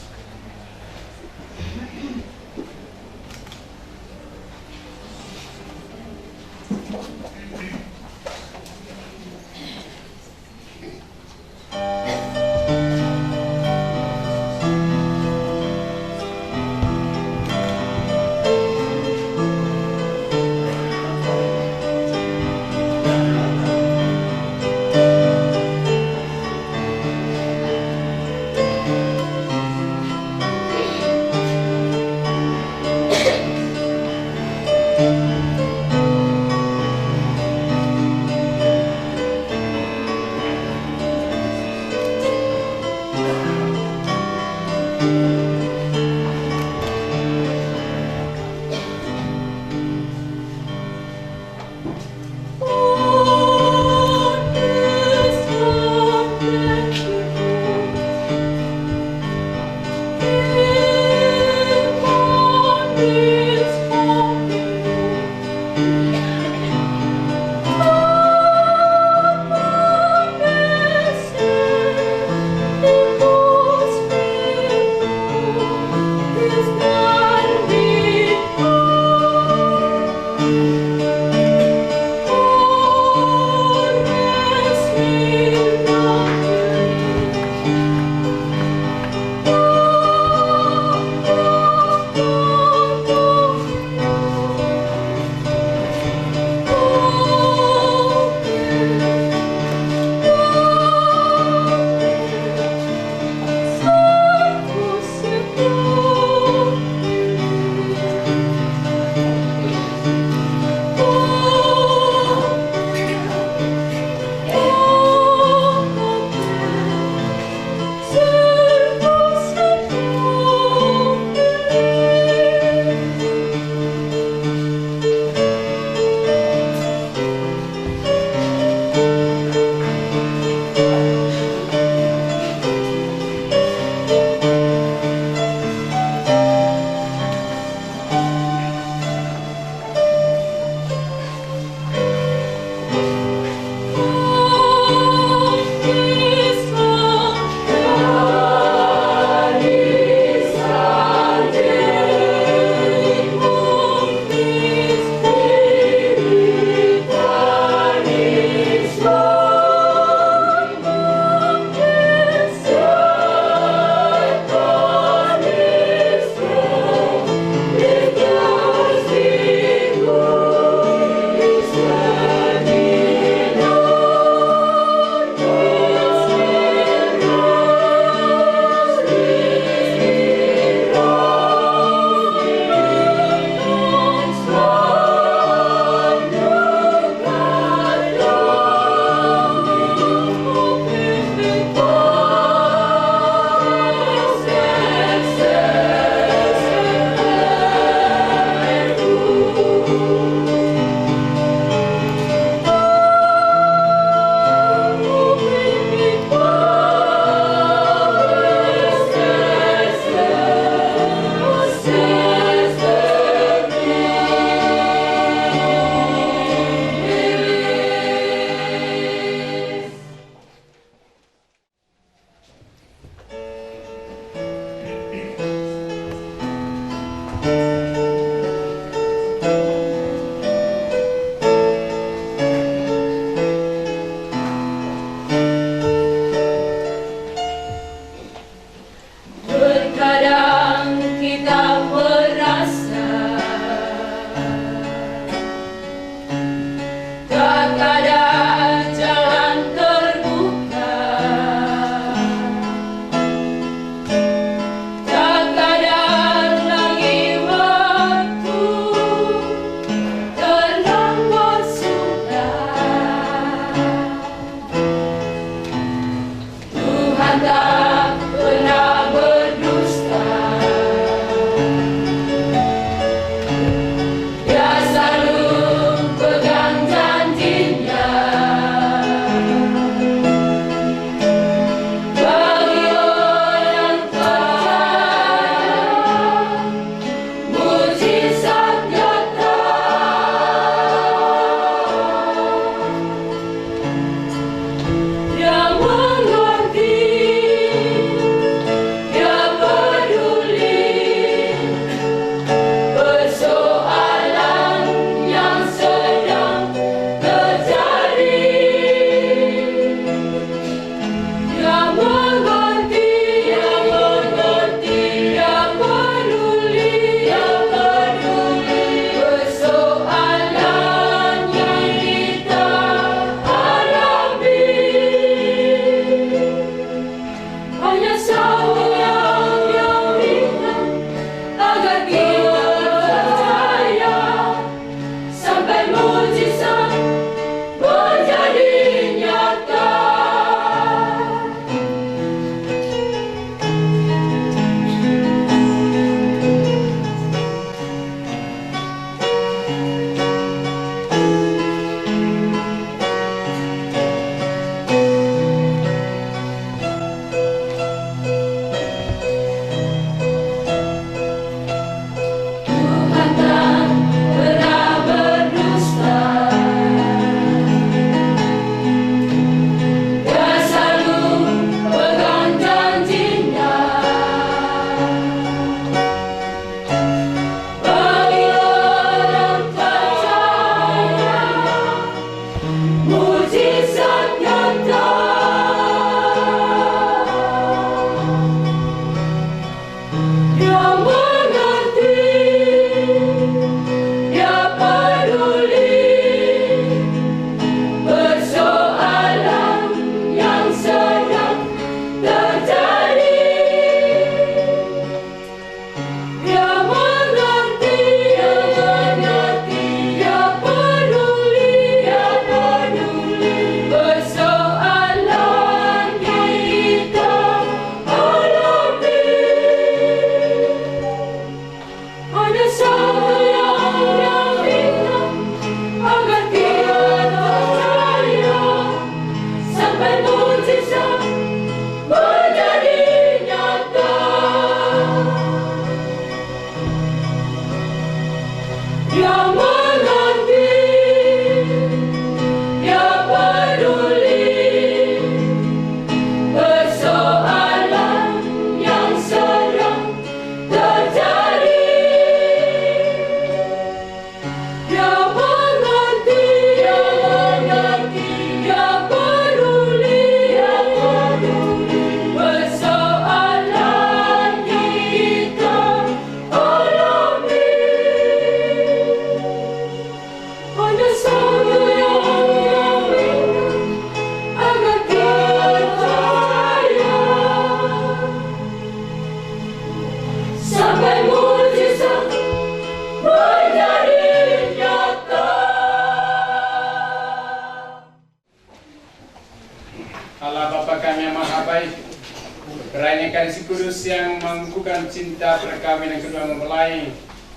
Speaker 1: Kudus yang mengukuhkan cinta perkawinan kedua mempelai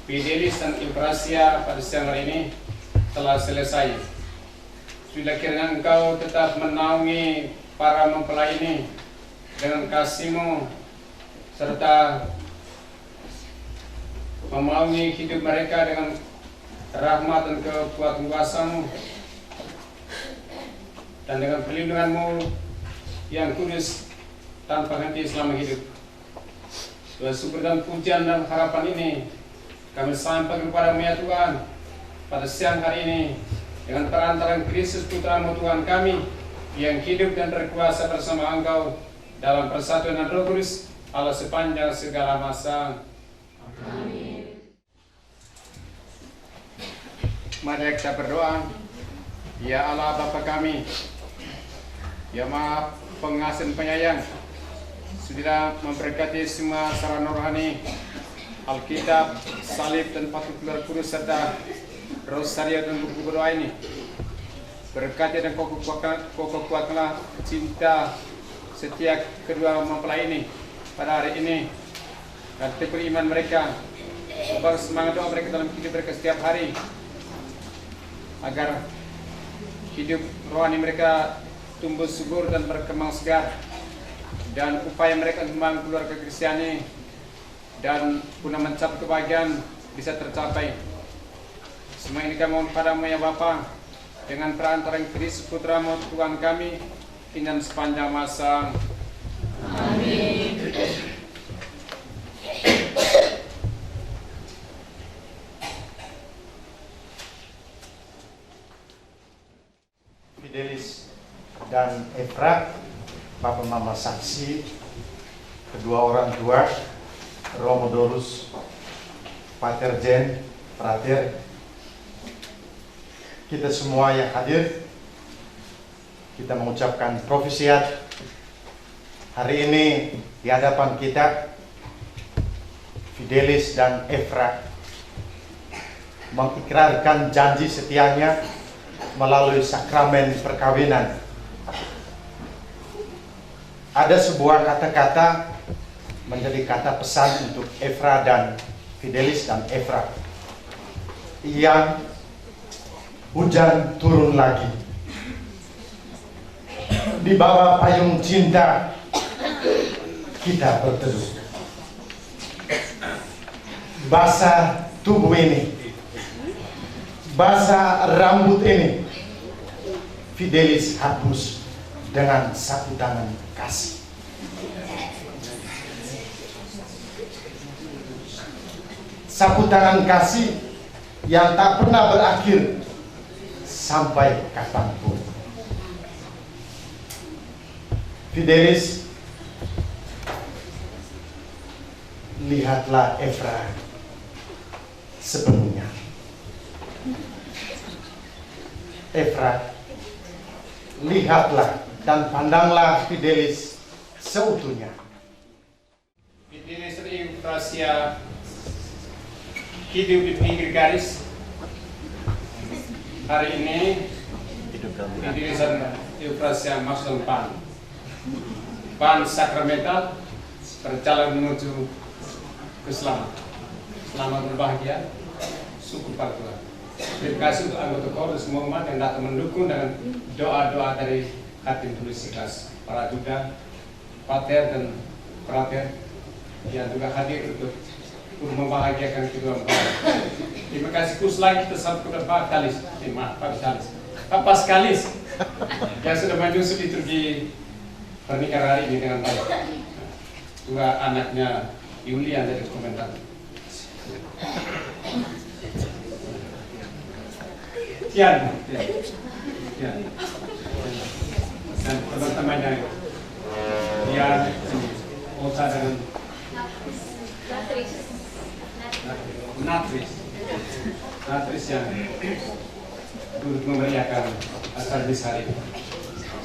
Speaker 1: Fidelis dan Eufrasia pada siang hari ini telah selesai. Sudah kiranya Engkau tetap menaungi para mempelai ini dengan kasih-Mu serta menaungi hidup mereka dengan rahmat dan kekuatan kuasa-Mu, dan dengan perlindungan-Mu yang kudus tanpa henti selama hidup. Doa syukur dan pujian dan harapan ini kami sampaikan kepada-Mu ya Tuhan pada siang hari ini dengan perantaraan Kristus Putra-Mu Tuhan kami yang hidup dan berkuasa bersama Engkau dalam persatuan dan Roh Kudus Allah sepanjang segala masa. Amin. Mari kita berdoa. Ya Allah Bapa kami, ya Maha Pengasih dan Penyayang, sudah memberkati semua sarana rohani, Alkitab, salib dan patut keluar kudus serta rosario dan buku berdoa ini. Berkati dan kokoh kuatlah cinta setia kedua mempelai ini pada hari ini, dan teguh iman mereka, ubah semangat doa mereka dalam hidup mereka setiap hari, agar hidup rohani mereka tumbuh subur dan berkembang segar, dan upaya mereka membangun keluarga Kristiani dan guna mencapai kebahagiaan bisa tercapai. Semua ini kami mohon padamu ya Bapa, dengan perantaraan Kristus Putra-Mu Tuhan kami, hingga sepanjang masa. Amin.
Speaker 12: Fidelis dan Efra, Papa Mama saksi, kedua orang tua, Romodorus, Pater Jen, Frater, kita semua yang hadir, kita mengucapkan profesiat hari ini di hadapan kita. Fidelis dan Efra mengikrarkan janji setianya melalui sakramen perkawinan. Ada sebuah kata-kata menjadi kata pesan untuk Efra dan Fidelis dan Efra. Yang hujan turun lagi, di bawah payung cinta kita berteduh. Basah tubuh ini, basah rambut ini, Fidelis hapus dengan sapu tangan kasih. Sapu tangan kasih yang tak pernah berakhir sampai kapanpun. Fidelis, lihatlah Efra sepenuhnya. Efra, lihatlah dan pandanglah Fidelis seutuhnya.
Speaker 1: Fidelis dan Eufrasia hidup di pinggir garis. Hari ini Fidelis dan Eufrasia masuk dalam pan sakramental, berjalan menuju keselamatan. Selamat berbahagia, syukur pada Tuhan. Terima kasih untuk anggota KOR dan semua umat yang datang mendukung dengan doa-doa dari hati tulus ikhlas. Para duda, pater dan frater yang juga hadir untuk membahagiakan kedua mempelai. Terima kasih khusus lagi kita sampai kepada Pak Kalis, Pak Paskalis yang sudah menyusul liturgi pernikahan hari ini dengan baik. Dua anaknya Yulian dari komentar. Tian. Dan teman-temannya Tian, Osa dan Natris yang turut memeriahkan acara besar ini.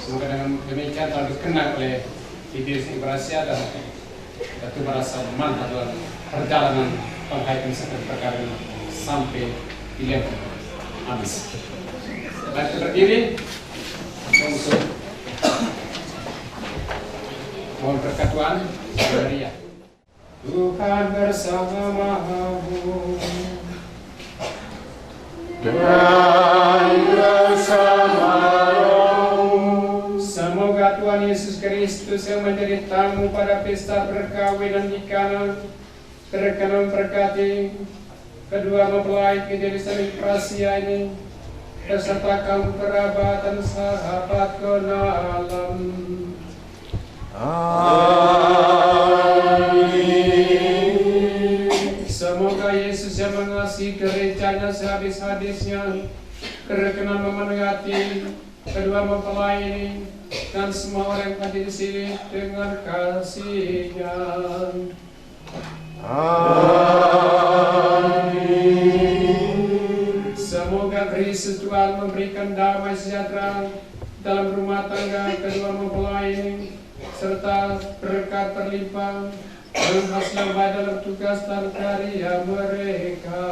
Speaker 1: Semoga dengan demikian telah dikenal oleh Fidelis Eufrasia dan itu merasa mantap dalam perjalanan penghayatan sakit perkawinan sampai pilihan. Amin. Mari berdiri untuk mohon berkat Tuhan. Maria. Tuhan bersamamu
Speaker 10: dan bersama rohmu.
Speaker 1: Semoga Tuhan Yesus Kristus yang menjadi tamu pada pesta perkawinan di Kana berkenan berkati kedua mempelai menjadi saling prasia ini beserta kaum kerabat dan sahabat kenalan.
Speaker 10: Amin.
Speaker 1: Semoga Yesus yang mengasihi gerejanya sehabis-habisnya berkenan memenuhi hati kedua mempelai ini dan semua orang yang hadir di sini dengan kasih-Nya.
Speaker 10: Amin.
Speaker 1: Semoga Kristus Tuhan memberikan damai sejahtera dalam rumah tangga kedua mempelai ini serta berkat berlimpah dan hasil baik dalam tugas dan karya mereka.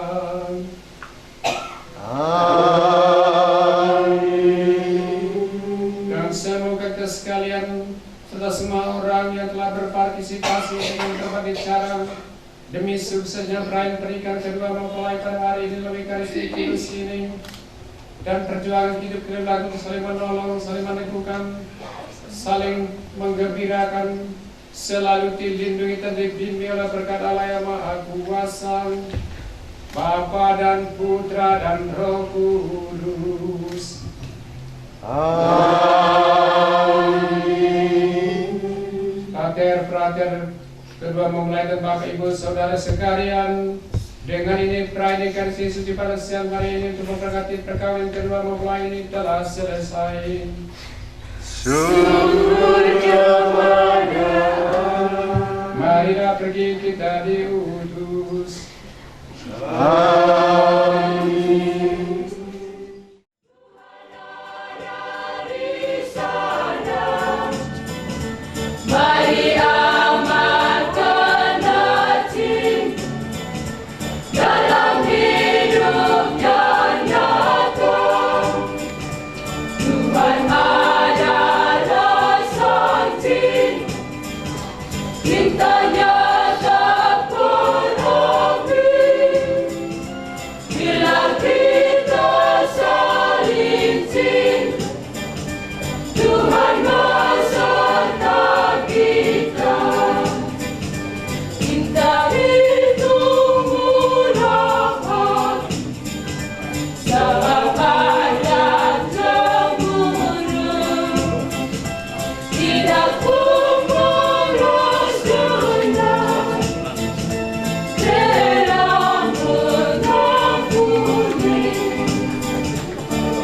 Speaker 10: Amin.
Speaker 1: Dan semoga kita sekalian serta semua orang yang telah berpartisipasi dengan berbagai cara demi suksesnya perayaan pernikahan kedua mempelai pada hari ini lebih karismatis ini dan perjuangan hidup keluarga saling menolong, saling meneguhkan, saling menggembirakan, selalu dilindungi dan dibimbing oleh berkat Allah yang Maha Kuasa, Bapa dan Putra dan Roh Kudus.
Speaker 10: Amin.
Speaker 1: Pater kedua mempelai dan Bapak Ibu Saudara sekalian, dengan ini perayaan Ekaristi Suci pada siang hari ini untuk memberkati perkawinan kedua mempelai ini telah selesai.
Speaker 10: Syukur kepada
Speaker 1: marilah pergi kita diutus.
Speaker 10: Amin.
Speaker 4: Mari amalkan hati dalam hidup yang nyata. Tuhan adalah sakti, cintanya tak berhabis. Bila kita saling cinta, Tuhan beserta kita. Cinta itu murah hati, sahabat dan cemburu, tidak mengurus dendam, rela mengampuni.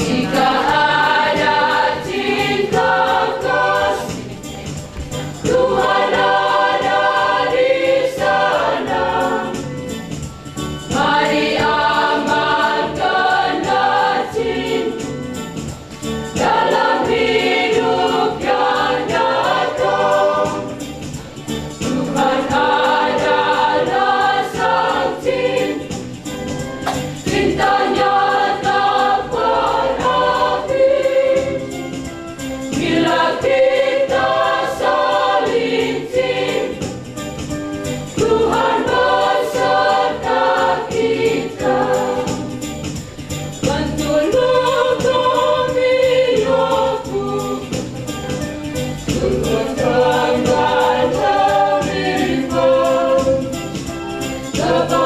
Speaker 4: Jika ada cinta kasih, Tuhan ada di sana. Mari amalkan cinta dalam hidup yang nyata. Tuhan adalah sang cinta, cintanya tak berhabis. Bila kita saling cinta, Tuhan beserta kita. Bantulah kami ya Tuhan, turunkan dan beriman kepada